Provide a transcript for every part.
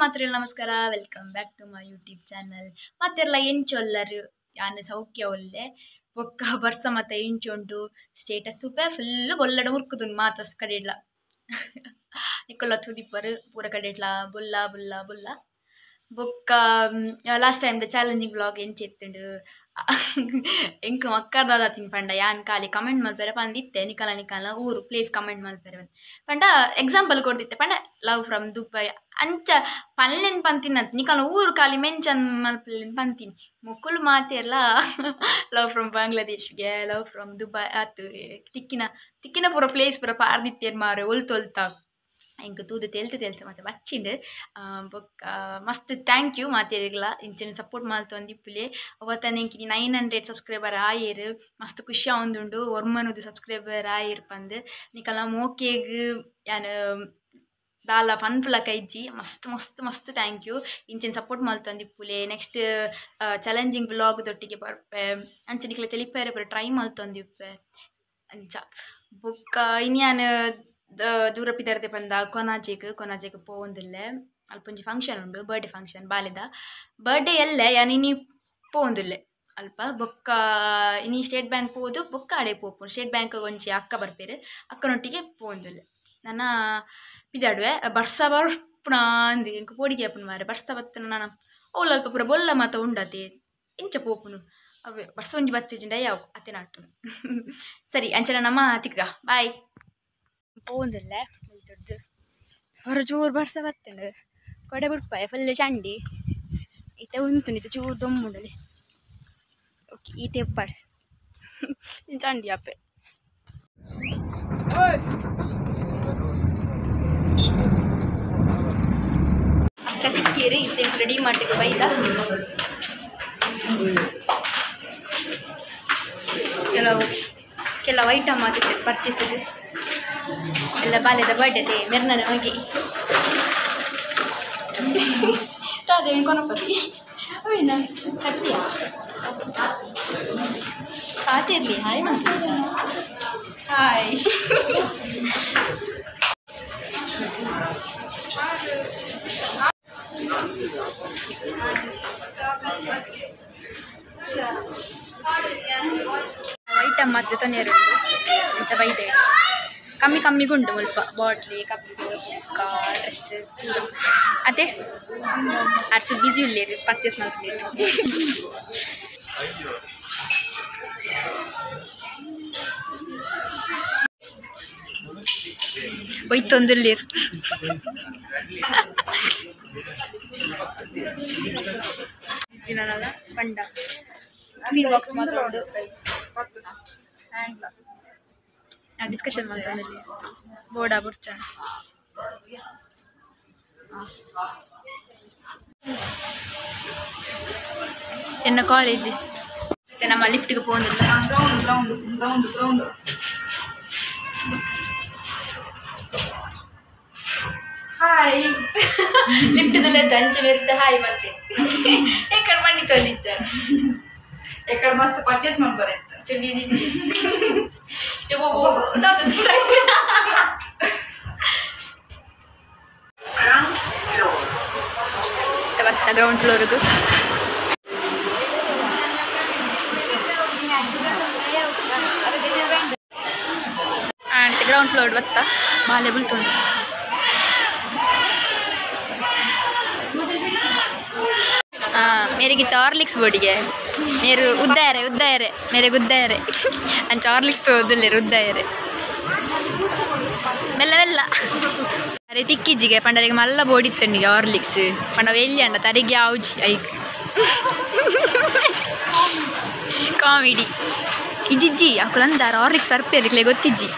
ಮಾತ್ರ ನಮಸ್ಕಾರ welcome back to my YouTube channel ಮತ್ತೆಲ್ಲ ಎಂಚೊಲ್ಲರು ಯಾನೆ ಸೌಖ್ಯ ಒಲ್ಲೆ ಬೊಕ್ಕ ಬರ್ಸ ಮತ್ತೆ ಇಂಚುಂಟು ಸ್ಟೇಟಸ್ ತುಪ್ಪೆ ಫುಲ್ ಬೊಲ್ಲಡ ಮುರ್ಕುದು ಮಾತ ಕಡೆಡ್ಲ ನಿಕ್ಕೊಲ್ಲ ತುದಿಪ್ಪರು ಪೂರ ಕಡೆಡ್ಲ ಬೊಲ್ಲ ಬೊಲ್ಲ ಬೊಲ್ಲ ಬೊಕ್ಕ last time the challenging vlog ಎಂಚೆತ್ತುಂಡು ಎಂಕ್ ಮಕ್ಕಳದ ತಿನ್ ಪಂಡ ಯಾನ್ ಖಾಲಿ ಕಮೆಂಟ್ ಮಲ್ಪೆರೆ ಪಂದಿತ್ತೆ ನಿಕಲ ನಿಕಲ ಊರು ಪ್ಲೇಸ್ ಕಮೆಂಟ್ ಮಲ್ಪೆರೆ ಪಂಡ ಎಕ್ಸಾಂಪಲ್ ಕೊಡ್ತಿತ್ತೆ ಪಂಡ ಲವ್ ಫ್ರಮ್ ದುಬೈ ಅಂಚ ಪಲ್ಲೆನ್ ಪಂತಿನಂತ ನಿಕಲ ಊರು ಖಾಲಿ ಮೆನ್ಷನ್ ಮಲ್ಪೆನ್ ಪಂತೀನಿ ಮುಕ್ಕುಲು ಮಾತೆಲ್ಲ ಲವ್ ಫ್ರಮ್ ಬಾಂಗ್ಲಾದೇಶ್ಗೆ ಲವ್ ಫ್ರಮ್ ದುಬೈ ಆತು ತಿಕ್ಕಿನ ತಿಕ್ಕಿನ ಪೂರ ಪ್ಲೇಸ್ ಪೂರ ಪಾರ್ದಿತ್ತೇನು ಮಾರೆ ಒಲ್ತೊಲ್ತಾ ಇಂಕ ತೂದು ತೇಲ್ತೆ ಮತ್ತೆ ಬಚ್ಚಿಂಡು ಬೊಕ್ಕ ಮಸ್ತ್ ಥ್ಯಾಂಕ್ ಯು ಮಾತೆರಿಗ್ಲ ಇಂಚಿನ ಸಪೋರ್ಟ್ ಮಾಲ್ತೊಂದಿಪ್ಪುಲೆ ಅವತ್ತನ ಇಂಕಿನಿ 900 ಸಬ್ಸ್ಕ್ರೈಬರ್ ಆಯೇರು ಮಸ್ತ್ ಖುಷಿ ಆವೊಂದುಂಡು ಒರ್ಮನುದು ಸಬ್ಸ್ಕ್ರೈಬರ್ ಆಯೇರು ಪಂದ್ ನಿಕಲ ಮೋಕೆಗ್ ಯಾನ್ ದಾಲ ಪನ್ಪುಲಕ ಇಜ್ಜಿ ಮಸ್ತ್ ಮಸ್ತ್ ಮಸ್ತ್ ಥ್ಯಾಂಕ್ ಯು ಇಂಚಿನ ಸಪೋರ್ಟ್ ಮಲ್ತೊಂದಿಪ್ಪುಲೆ ನೆಕ್ಸ್ಟ್ ಚಾಲೆಂಜಿಂಗ್ ವ್ಲಾಗ್ ದೊಟ್ಟಿಗೆ ಬರ್ಪೆ ಅಂಚ ನಿಕಲ ತೆಲಿಪೇರೆ ಪೂರ ಟ್ರೈ ಮಲ್ತೊಂದಿಪ್ಪೆ ಅಂಚ ಬೊಕ್ಕ ಇನ್ಯಾನ್ ದೂರ ಪಿದರ್ದೆ ಪಂದ ಕೊನಾಜೆಗ್ ಪೋವೊಂದುಲ್ಲೆ ಅಲ್ಪೊಂಜಿ ಫಂಕ್ಷನ್ ಉಂಡು ಬರ್ಡೇ ಫಂಕ್ಷನ್ ಬಾಲೆದ ಬರ್ಡೇ ಎಲ್ಲೆ ಯಾನಿನಿ ಪೋವೊಂದುಲ್ಲೆ ಅಲ್ಪ ಬೊಕ್ಕ ಇನಿ ಸ್ಟೇಟ್ ಬ್ಯಾಂಕ್ ಪೋದು ಬೊಕ್ಕ ಆಡೆ ಪೋಪುಂಡು ಸ್ಟೇಟ್ ಬ್ಯಾಂಕ್ ಒಂಜಿ ಅಕ್ಕ ಬರ್ಪೇರು ಅಕ್ಕನೊಟ್ಟಿಗೆ ಪೋವೊಂದುಲ್ಲೆ ನನ್ನ ಪಿದಾಡುವೆ ಬರ್ಸ ಬರ್ಪುಣ ಅಂದಿ ಎಂಕ್ ಪೋಡಿಗೆ ಆಪುನು ಮಾರೆ ಬರ್ಸ ಬತ್ತನ ನಾನು ಅವಳು ಅಲ್ಪ ಪೂರ ಬೊಲ್ಲ ಮಾತ ಉಂಡತೆ ಎಂಚ ಪೋಪುನು ಅವೇ ಬರ್ಸ ಒಂಜಿ ಬತ್ತಿಜಿಂಡ ಯಾವ ಅತ್ತೆ ನಾಟುನು ಸರಿ ಅಂಚನ ನಮ್ಮ ತಿಕ್ಕ ಬಾಯ್ ಪೋಂದಿಲ್ಲ ದೊಡ್ಡದು ಹೊರ ಜೋರು ಬರ್ಸ ಬರ್ತೇನೆ ಕೊಡೆ ಬಿಡ್ಪಾಯ ಫುಲ್ ಚಂಡಿ ಈತ ಉಂಟು ಚೂರು ದೊಮ್ಮುಂಡಲಿ ಓಕೆ ಈತೆ ಎಪ್ಪಾಡು ಚಂಡಿ ಅಪ್ಪೆ ಅಕ್ಕ ತಿಕ್ಕೇರಿ ಈತೆ ರೆಡಿ ಮಾಡಿಗೆ ಬೈದ ಕೆಲವು ಐಟಮ್ ಆಗುತ್ತೆ ಪರ್ಚೇಸಿಗೆ ಎಲ್ಲ ಬಾಲ್ಯದ ಬರ್ಡೇ ಮೆರ್ನನ ಹೋಗಿ ಕೊನಪತಿ ಅವೇನ ಕಟ್ಟಿಯ ಕಾತಿರ್ಲಿ ಹಾಯ್ ಹಾಯ್ ಐಟಮ್ ಮತ್ತೆ ತೊಂದರೆ ಅಂಚ ಬೈದೆ ಕಮ್ಮಿಗುಂಟು ಸ್ವಲ್ಪ ಬಾಟ್ಲಿ ಕಪ್ಪು ಡ್ರೆಸ್ ಅದೇ ಆಕ್ಚುಲಿ ಬಿಸಿ ಇಲ್ಲೇರಿ ಪರ್ಚೇಸ್ ಮಾಡ್ತೀನಿ ಒಯ್ತೊಂದುಲ್ಲೇರು ಪಂಡ ಟಿಫಿನ್ ಬಾಕ್ಸ್ ಮಾತ್ರ ಡಿಸ್ಕಷನ್ ಮಾಡ್ತಾನಲ್ಲಿ ಬೋರ್ಡ ಬುರ್ಚ ಎನ್ನ ಕಾಲೇಜ್ ಮತ್ತೆ ನಮ್ಮ ಲಿಫ್ಟ್ಗೆ ಪೋಂದಿಲ್ಲ ಹಾಯ್ ಲಿಫ್ಟ್ದಲ್ಲ ದಂಚ ಬೇರಿದ್ದ ಹಾಯ್ ಮತ್ತೆ ಎಕಡೆ ಮಣ್ಣಿ ತಂದಿದ್ದ ಎಕಡೆ ಮಸ್ತ್ ಪರ್ಚೇಸ್ ಮಾಡ್ಬಾರೆ ಬಿಸಿ ಗ್ರೌಂಡ್ ಫ್ಲೋರ್ಗು ಗ್ರೌಂಡ್ ಫ್ಲೋರ್ ಬತ್ತ ಬಾಲೆ ಬುಲ್ತೊಂದು मेरे गिता हॉर्लिक्स बोडिगे मेरे उद्दायरे मेरे गुद्दायरे अंच हॉर्लिक्स तोदुल्ले उद्दायरे मेल्ल मेल्ल अरे तिक्किजिगे पंडरिगे मल्ल बोडित्तुंडिगे हॉर्लिक्स पंड एल्ली अंड तरिगे आउजि ऐक कामिडी इज्जिज्जि अकुलंदार हॉर्लिक्स वर्पेरिक्ले गोत्तिज्जि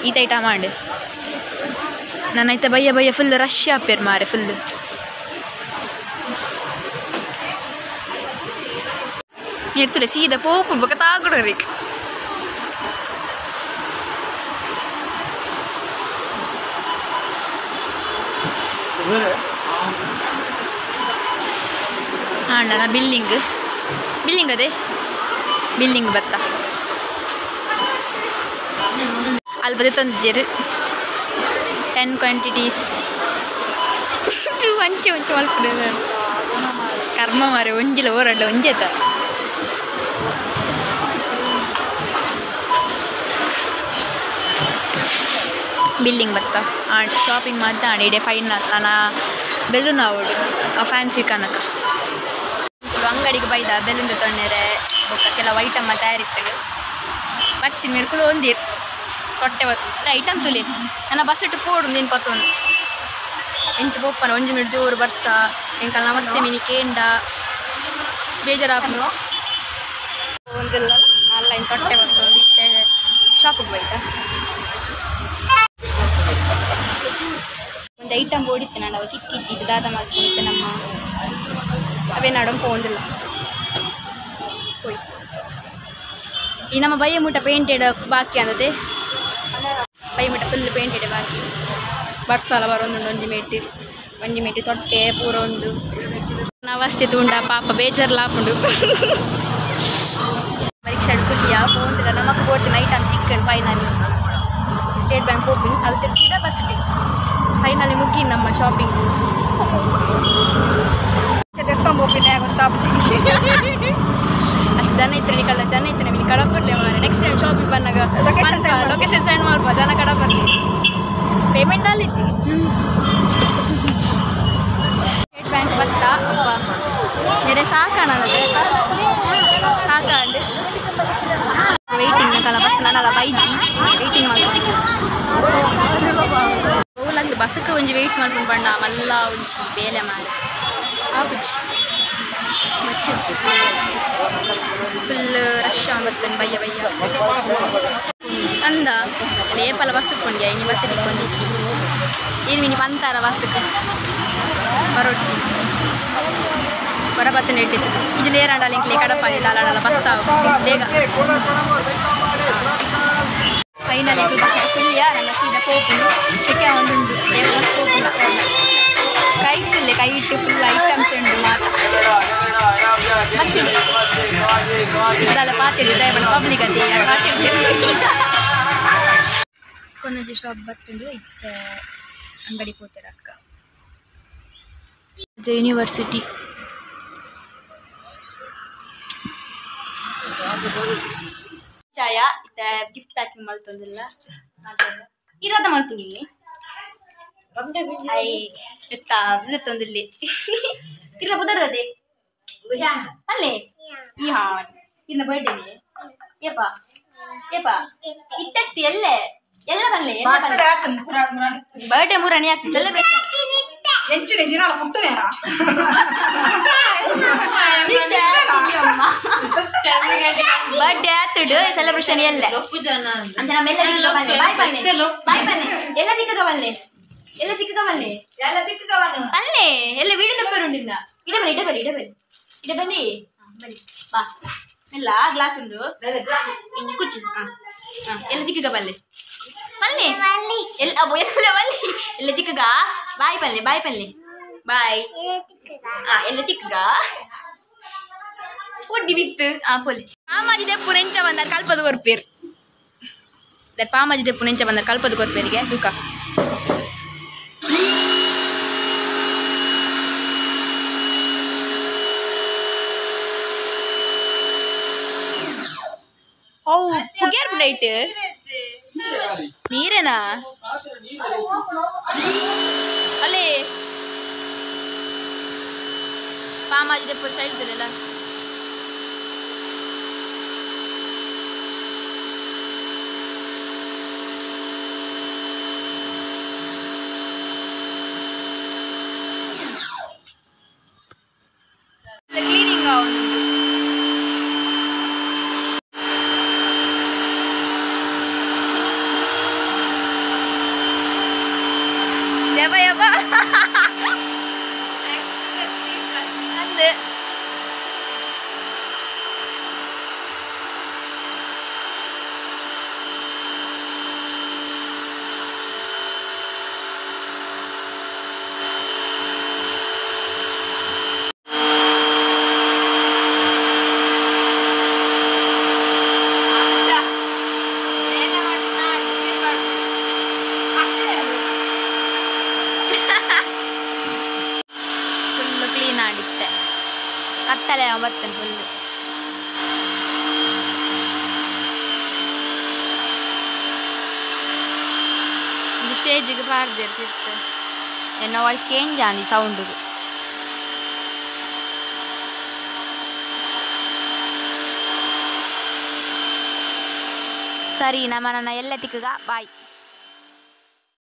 ಈತ ಐಟ ಮಾಡು ನನ್ನೈತೆ ಬಯ್ಯ ಫುಲ್ ರಶ್ ಆಪೇರು ಮಾರೆ ಫುಲ್ ಎತ್ತಲೆ ಸೀದಾ ಪೋಪು ಬೊಕ ತಾಗುಡಬೇಕು ಅಣ್ಣ ಬಿಲ್ಲಿಂಗ್ ಅದೇ ಬಿಲ್ಲಿಂಗ್ ಬತ್ತ ಅಲ್ಬದೆ ತಂದಿದ್ದೀರಿ 10 quantities. Itu anci malpudena. Karma mare onjila oralla onjeta. Billing batta. Shopping madda ide fine nana balloon avodu. Fancy kanaka. ಅಂಗಡಿಗೆ ಬೈದ ಬೆಲೂನ್ ತೊಗೊಂಡಿರೆ ಬೊಕ್ಕ ಕೆಲವು ಐಟಮ್ ತಯಾರಿರ್ತದೆ ಬಚ್ಚಿನ ಮೇರ್ಕುಲು ಒಂದಿರ್ ತೊಟ್ಟೆ ಬತ್ತು ಐಟಮ್ ತುಲಿ ನನ್ನ ಬಸ್ಸಟ್ಟು ಪೋಡು ನೀನು ಪತ್ತೊಂದು ಎಂಚು ಪೊಪ್ಪನ ಒಂಜು ಮಿಡ್ ಜೋರು ಬರ್ಸ ಎಂಕಲ್ ನಮಸ್ತೆ ಮಿನಿ ಕೇಂಡ ಬೇಜಾರಾಪನು ಒಂದಿಲ್ಲ ಆನ್ಲೈನ್ ತೊಟ್ಟೆ ಬತ್ತು ಒಂದು ಇತ್ತೆ ಶಾಪಿಗೆ ಬೈದ ಒಂದು ಐಟಮ್ ಓಡಿತ್ತೆ ನಾನು ಅವಾಗ ಕಿಕ್ಕಿ ದಾದ ಮಾಡ್ಕೊಂಡಿದ್ದೆ ನಮ್ಮ ಅವೇ ನಡಂಪ ಒಂದಿಲ್ಲ ಈ ನಮ್ಮ ಬಯ್ಯ ಮುಟ್ಟ ಪೇಂಟೆಡ್ ಬಾಕಿ ಅಂದದೆ ಬಯ್ಯ ಮುಟ್ಟ ಫುಲ್ ಪೇಂಟೆಡ್ ಬಾಕಿ ಬರ್ಸಲ ಬರೋಂದುಂಡು ಒಂಜಿ ಮೇಟಿ ತೊಟ್ಟೆ ಪೂರ ಒಂದು ನಾವಷ್ಟೇ ತುಂಡ ಪಾಪ ಬೇಜಾರ್ಲ ಹಾಕೊಂಡು ಪರೀಕ್ಷೆ ಫುಲ್ಲಿಯ ಫೋನ್ದಿಲ್ಲ ನಮಕ್ ಕೊಟ್ಟು ನೈಟ್ ಅಂತ ತಿಕ್ಕಂಡು ಫೈನಲಿ ಸ್ಟೇಟ್ ಬ್ಯಾಂಕ್ ಓಪನ್ ಅದು ತಿರ್ಸಿದ ಬಸ್ಸಿಗೆ ಫೈನಲಿ ಮುಗಿ ನಮ್ಮ ಶಾಪಿಂಗ್ ಜನ ಇದ್ರೆ ಕಳ್ಳ ಜನ ಇದ್ರೆ ನೀನು ಕಡ ಬರಲಿ ಮಾರೆ ನೆಕ್ಸ್ಟ್ ಟೈಮ್ ಶಾಪಿಂಗ್ ಬಂದಾಗ ಲೊಕೇಶನ್ ಸೆಂಡ್ ಮಾಡ್ಬೋ ಜನ ಕಡ ಬರಲಿ ಪೇಮೆಂಟ್ ಅಲ್ಲಿತ್ತು ಸ್ಟೇಟ್ ಬ್ಯಾಂಕ್ ಬತ್ತ ಅಪ್ಪ ನೆರೆ ಸಾಕಾಣ ಸಾಕಾಂಡು ವೆಯ್ಟಿಂಗ್ ಕಲ ಬಸ್ ನಾನಲ್ಲ ಬೈಜಿ ವೆಯ್ಟಿಂಗ್ ಮಾಡ್ಕೊಂಡು ಓಲಂದು ಬಸ್ಸಕ್ಕೆ ಒಂಜಿ ವೆಯ್ಟ್ ಮಾಡ್ಕೊಂಡು ಬಂಡ ಮಲ್ಲ ಒಂಜಿ ಬೇಲೆ ಮಾಡಿ ಆಪುಜಿ ಮಚ್ಚು ಫುಲ್ ರಶ್ ಆಗುತ್ತೆ ಬಯ್ಯ ಅಂದ ಲೇಪಲ ಬಸ್ಸಕ್ಕೆ ಕೊಂಡ್ಯಾ ಇನ್ನು ಬಸ್ಸಿಗೆ ಕೊಂದಿಚ್ಚಿ ಏನು ಇನ್ನು ಬಂತಾರ ಬಸ್ಸಕ್ಕೆ ಬರೋಡ್ಚಿ ಬರಬತ್ತನೆ ಇಟ್ಟಿತ್ತು ಇದು ನೇರಾಡಲ್ಲ ಇಂಕ್ಲೆ ಕಡಪ ದಾಲಾಡಲ್ಲ ಬಸ್ ಬೇಗ ಫೈನಲಿ ಬಸ್ ಫುಲ್ಲಿಯ ನಮ್ಮ ಸೀದಾ ಕೋಪುಂಡು ಶೆಕೆ ಒಂದುಂಡು ದೇವರ ಕೋಪುಂಡು ಕೈಟ್ ಇಲ್ಲೇ ಕೈ ಇಟ್ಟು ಫುಲ್ ಐಟಮ್ಸ್ ಉಂಡು ಮಾತ ಇದೆಲ್ಲ ಪಾತಿಡಿ ದಯಬಣ್ಣ ಪಬ್ಲಿಕ್ ಅದೇ ಪಾತಿಡ್ತೇವೆ ಕೊನೆಜಿ ಸ್ಟಾಪ್ ಬತ್ತುಂಡು ಇತ್ತ ಅಂಗಡಿ ಪೋತೆರ ಅಕ್ಕ ಯೂನಿವರ್ಸಿಟಿ ಚಾಯ ಇತ್ತ ಗಿಫ್ಟ್ ಪ್ಯಾಕಿಂಗ್ ಮಾಡ್ತಂದಿಲ್ಲ ಇರದ ಮಾಡ್ತೀನಿ ಇಲ್ಲಿ ಎತ್ತ ತೊಂದಿಲ್ಲಿ ಇರ ಬುದರದೆ ಅಲ್ಲೇ ಈ ಹಾ ಇನ್ನ ಬರ್ಡೇನೆ ಏಪ ಇತ್ತತ್ತಿ ಎಲ್ಲೇ ಎಲ್ಲ ಬಲ್ಲೆ ಬರ್ಡೇ ಮೂರನೇ ಆಗ್ತದೆ ಸೆಲೆಬ್ರೇಷನ್ ಎಂಚಿನ ದಿನ ಮುಟ್ಟನೇನ ಬರ್ಡೇ ಆತುಡು ಸೆಲೆಬ್ರೇಷನ್ ಎಲ್ಲ ಅಂತ ನಮ್ಮೆಲ್ಲ ಬಾಯ್ ಬಲ್ಲೆ ಎಲ್ಲ ದಿಕ್ಕಗವಲ್ಲೆ ಅಲ್ಲೇ ಎಲ್ಲ ವೀಡಿಯೋ ತಪ್ಪರುಂಡಿಲ್ಲ ಇಡಬಲ್ಲಿ ಬನ್ನಿ ಬಾ ಎಲ್ಲ ಗ್ಲಾಸ್ ಉಂಡು ಕುಚ್ಚಿ ಎಲ್ಲ ದಿಕ್ಕಗ ಬಲ್ಲೆ ಎಲ್ಲ ಎಲ್ಲ ದಿಕ್ಕಗ ಬಾಯ್ ಪಲ್ಲೆ ಬಾಯ್ ಎಲ್ಲ ದಿಕ್ಕಗ ಒಡ್ಡಿ ಬಿತ್ತು ಪೊಲಿ ಪಾಮಾಜಿ ದೆಪ್ಪು ನೆಂಚ ಬಂದಾರ ಕಲ್ಪದ ಕೊರ್ಪೇರು ಪಾಮಾಜಿ ದೆಪ್ಪು ನೆಂಚ ಬಂದಾರ ಕಲ್ಪದ ಕೊರ್ಪೇರಿಗೆ ತೂಕ ಪುಗೇರ್ ಬ್ರೈಟ್ ನೀರೇನಾ ಅಲ್ಲೇ ಪಾಮಾಜಿ ದೆಪ್ಪ ಚೈಲ್ದಲ್ಲ ಕ್ಲೀನಿಂಗ್ ಅವನು ತಲೆ ಬರ್ತೇನೆ ಫುಲ್ಲು. ಇದು ಸ್ಟೇಜಿಗೆ ಪಾರ್ದಿರ್ತಿತ್ತು ಎನ್ನ ವಾಯ್ಸ್ ಚೇಂಜ್ ಆಂದಿ ಸೌಂಡ್. ಸರಿ ನಮ್ಮನ್ನ ಎಲ್ಲ ತಿಕ್ಕಗ ಬಾಯ್.